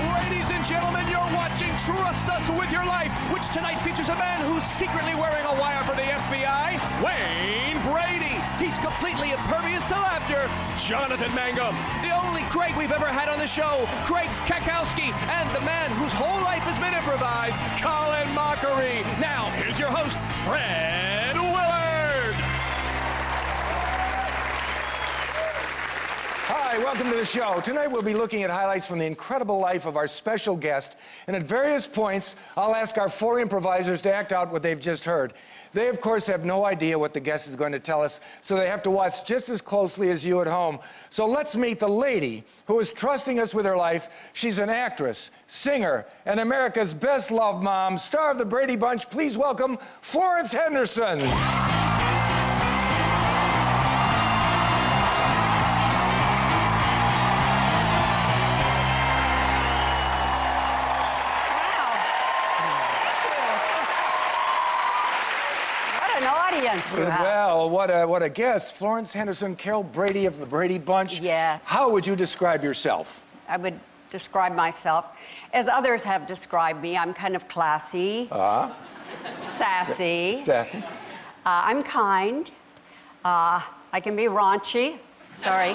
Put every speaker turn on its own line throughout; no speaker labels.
Ladies and gentlemen, you're watching Trust Us With Your Life, which tonight features a man who's secretly wearing a wire for the FBI, Wayne Brady. He's completely impervious to laughter, Jonathan Mangum. The only Craig we've ever had on the show, Craig Kakowski, and the man whose whole life has been improvised, Colin Mockery. Now, here's your host, Fred Willard.
Hi, welcome to the show. Tonight we'll be looking at highlights from the incredible life of our special guest, and at various points, I'll ask our four improvisers to act out what they've just heard. They, of course, have no idea what the guest is going to tell us, so they have to watch just as closely as you at home. So let's meet the lady who is trusting us with her life. She's an actress, singer, and America's best-loved mom, star of the Brady Bunch. Please welcome Florence Henderson. Well, what a guest. Florence Henderson, Carol Brady of the Brady Bunch.
Yeah.
How would you describe yourself?
I would describe myself as others have described me. I'm kind of classy, sassy.
Sassy.
I'm kind. I can be raunchy. Sorry.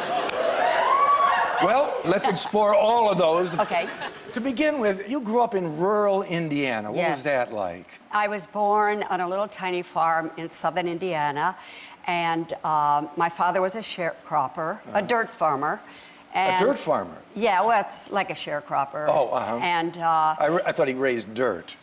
Well, let's explore all of those.
Okay.
To begin with, you grew up in rural Indiana. What was that like?
I was born on a little tiny farm in southern Indiana, and my father was a sharecropper, a dirt farmer. And
a dirt farmer?
Yeah, well, it's like a sharecropper.
Oh, uh-huh.
And
I thought he raised dirt.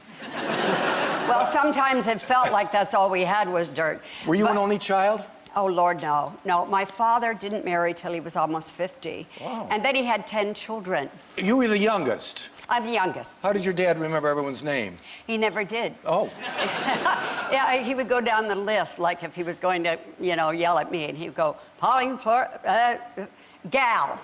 well, sometimes it felt like that's all we had was dirt.
Were you an only child?
Oh, Lord, no. No, my father didn't marry till he was almost 50.
Wow.
And then he had 10 children.
You were the youngest.
I'm the youngest.
How did your dad remember everyone's name?
He never did.
Oh.
Yeah, he would go down the list, like if he was going to, you know, yell at me, and he would go, Pauline, Gal.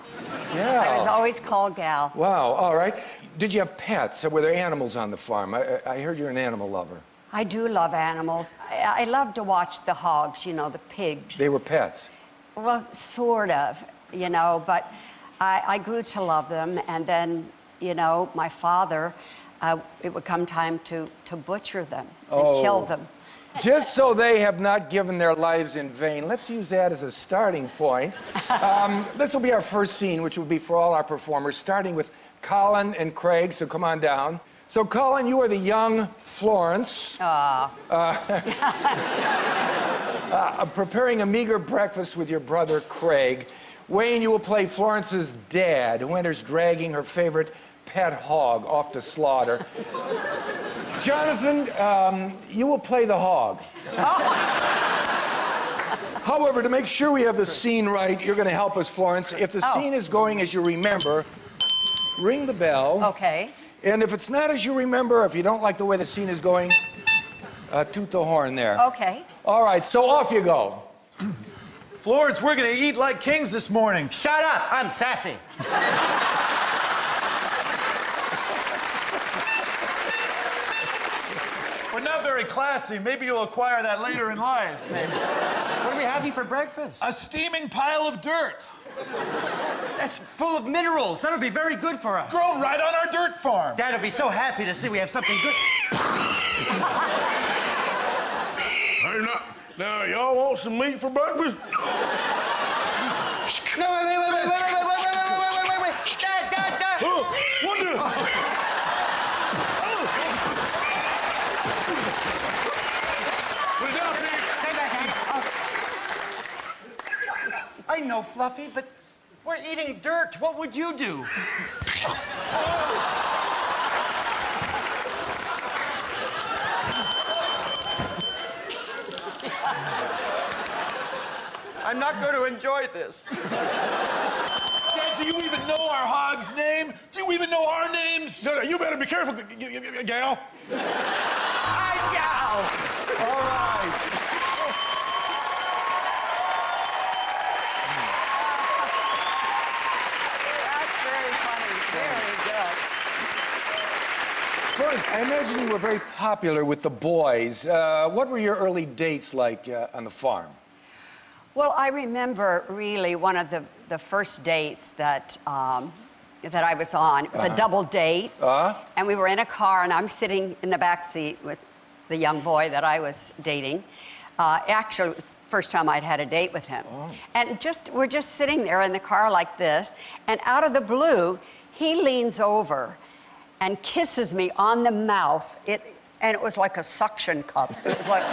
Yeah.
I was always called Gal.
Wow, all right. Did you have pets? Or were there animals on the farm? I heard you're an animal lover.
I do love animals. I love to watch the hogs, you know, the pigs.
They were pets?
Well, sort of, you know, but I grew to love them, and then, you know, my father, it would come time to butcher them and kill them.
Just so they have not given their lives in vain, let's use that as a starting point. This will be our first scene, which will be for all our performers, starting with Colin and Craig, so come on down. So, Colin, you are the young Florence. Preparing a meager breakfast with your brother, Craig. Wayne, you will play Florence's dad, who enters dragging her favorite pet hog off to slaughter. Jonathan, you will play the hog. However, to make sure we have the scene right, you're going to help us, Florence. If the scene is going as you remember, ring the bell.
Okay.
And if it's not as you remember, if you don't like the way the scene is going, toot the horn there.
Okay.
All right, so off you go.
Florence, we're gonna eat like kings this morning.
Shut up, I'm sassy.
We're not very classy. Maybe you'll acquire that later in life.
What are we having for breakfast?
A steaming pile of dirt.
That's full of minerals. That'll be very good for us.
Grown right on our dirt farm.
Dad'll be so happy to see we have something good.
Hey, now, y'all want some meat for breakfast?
No, wait. Dad.
What the?
Put it down, pig.
Stay back, Dad. I know, Fluffy, but we're eating dirt. What would you do? I'm not going to enjoy this.
Dad, do you even know our hog's name? Do you even know our names?
No, you better be careful, gal.
I'm Gal.
All right.
That's very funny. Very good.
Florence, I imagine you were very popular with the boys. What were your early dates like on the farm?
Well, I remember really one of the first dates that that I was on. It was a double date. And we were in a car, and I'm sitting in the back seat with the young boy that I was dating. Actually, it was the first time I'd had a date with him. And we're just sitting there in the car like this, and out of the blue, he leans over and kisses me on the mouth. And it was like a suction cup. It was like,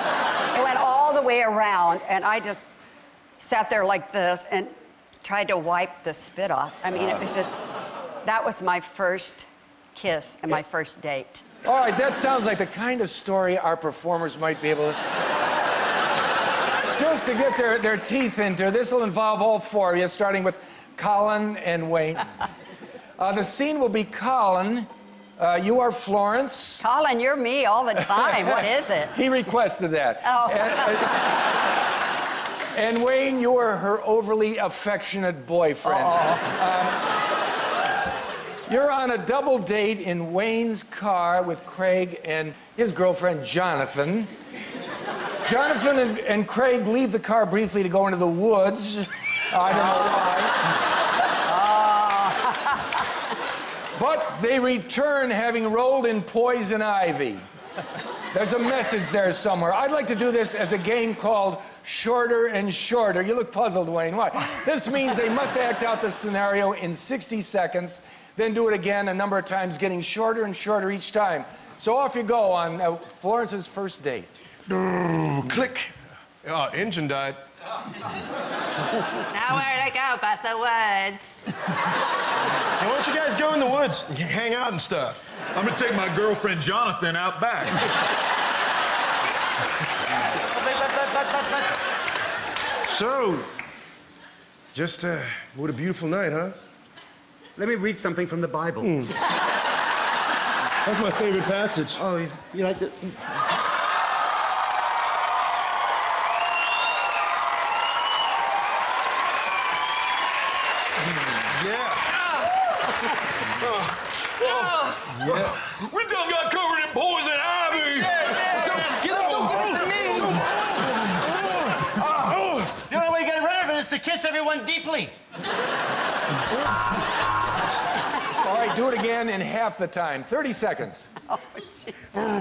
it went all the way around, and I just sat there like this and tried to wipe the spit off. I mean, it was just, that was my first kiss and my first date.
All right, that sounds like the kind of story our performers might be able to... Just to get their teeth into. This will involve all four of you, starting with Colin and Wayne. The scene will be Colin. You are Florence.
Colin, you're me all the time. What is it?
He requested that.
Oh.
And Wayne, you are her overly affectionate boyfriend. You're on a double date in Wayne's car with Craig and his girlfriend, Jonathan. Jonathan and Craig leave the car briefly to go into the woods. I don't know why. But they return having rolled in poison ivy. There's a message there somewhere. I'd like to do this as a game called Shorter and Shorter. You look puzzled, Wayne. Why? This means they must act out the scenario in 60 seconds, then do it again a number of times, getting shorter and shorter each time. So off you go on Florence's first date.
Click. Engine died.
Nowhere to go but the woods.
Hey, why don't you guys go in the woods?
Hang out and stuff.
I'm gonna take my girlfriend Jonathan out back.
So, just what a beautiful night, huh?
Let me read something from the Bible.
That's my favorite passage.
Oh, you like it?
We done got covered in poison ivy.
Don't give it to me. The only way to get rid of it is to kiss everyone deeply.
All right, do it again in half the time. 30 seconds.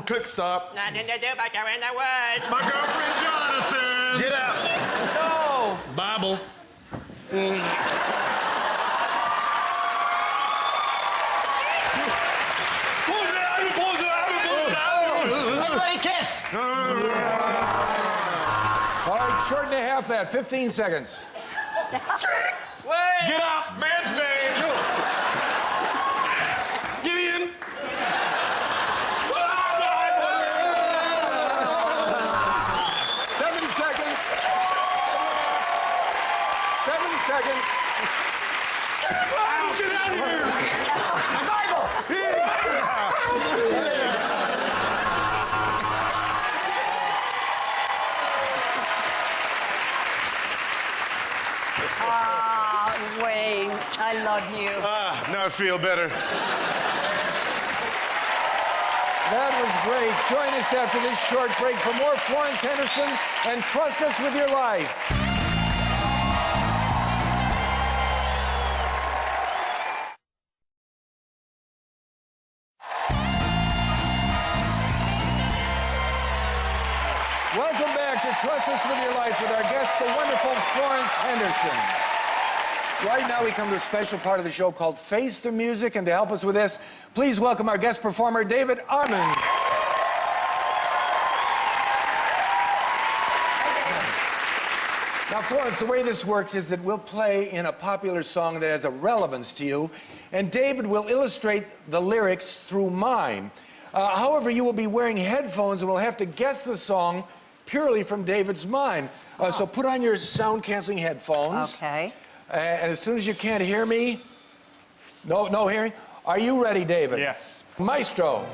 Click stop.
Nothing to do but go in the woods.
My girlfriend Jonathan.
Get out.
No.
Bible.
Everybody kiss.
All right, shorten to half that. 15 seconds.
Get out, man's name.
Get in.
7 seconds. 7 seconds.
Get out of here.
Bible.
Wayne, I love you.
Now I feel better.
That was great. Join us after this short break for more Florence Henderson and Trust Us With Your Life. Welcome back to Trust Us With Your Life with our guest, the wonderful Florence Henderson. Right now we come to a special part of the show called Face the Music, and to help us with this, please welcome our guest performer, David Armand. Now, Florence, the way this works is that we'll play in a popular song that has a relevance to you, and David will illustrate the lyrics through mime. However, you will be wearing headphones and will have to guess the song purely from David's mime. So put on your sound-canceling headphones.
Okay.
And as soon as you can't hear me, no hearing. Are you ready, David?
Yes.
Maestro.